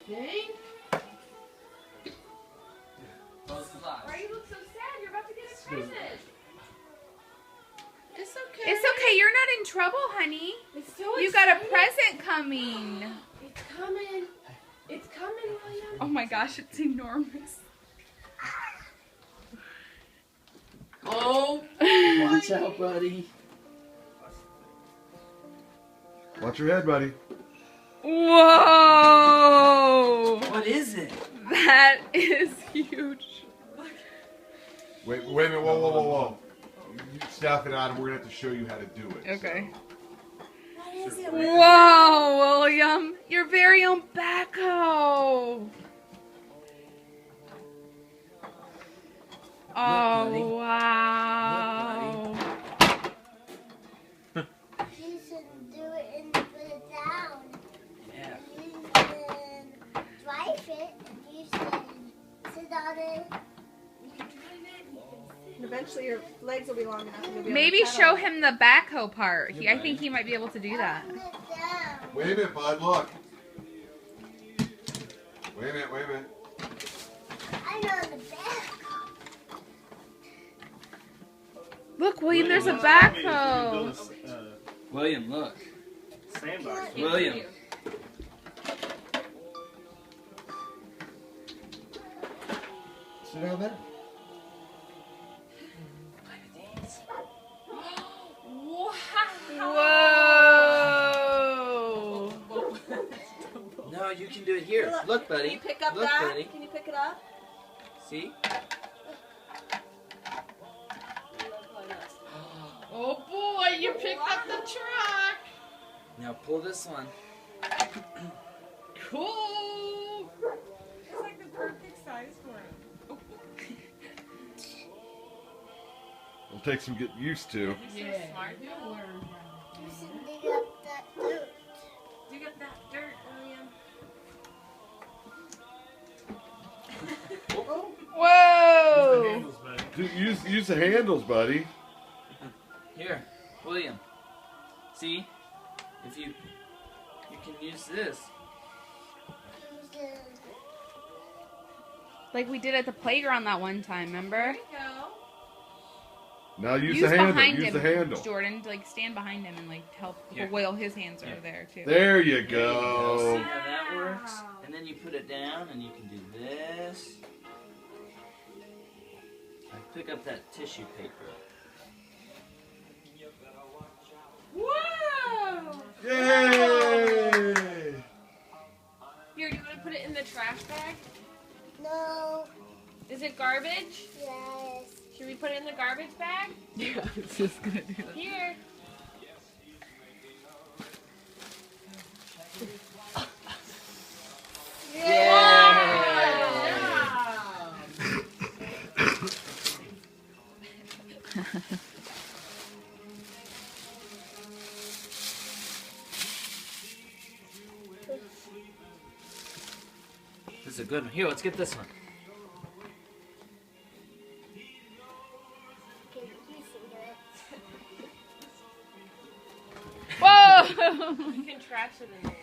Dang. Why you look so sad? You're about to get a present. It's okay. It's okay. You're not in trouble, honey. It's so You got a present coming. It's coming. It's coming, William. Oh my gosh, it's enormous. Oh. Watch out, buddy. Watch your head, buddy. Whoa! What is it? That is huge. Wait a minute. Whoa. You staff it out, and we're gonna have to show you how to do it. Okay. What is it? Whoa, William. Your very own backhoe. Oh, buddy. wow. You should do it and put it down. Yeah. You should drive it and you should sit on it. And eventually your legs will be long enough. And you'll be able Maybe to pedal. show him the backhoe part. I think he might be able to do that. Put it down. Wait a minute, bud. Look. Wait a minute. I know the back. Look, William, there's a backhoe. William, look. Sandbox. William. Sit down there. Whoa. No, you can do it here. Look, buddy. Can you pick up Look, that? buddy. Can you pick it up? See? Oh boy, you picked up the truck. Now pull this one. Cool. It's like the perfect size for him. It'll take some getting used to. Yeah. He'll learn. You should dig up that dirt. Dig up that dirt, William. Whoa. Dude, use the handles, buddy. Here, William. See? If you can use this. You should. Like we did at the playground that one time, remember? Go. Now use the handle. behind Use him, the handle. Jordan. Like stand behind him and like help Here. oil his hands over there too. There you See go. how that works? And then you put it down and you can do this. And pick up that tissue paper. Whoa. Yay! Here, do you want to put it in the trash bag? No. Is it garbage? Yes. Should we put it in the garbage bag? Yeah, I was just gonna do that. Here. This is a good one. Here, let's get this one. Okay, you should do it. Whoa! You can trash it in there.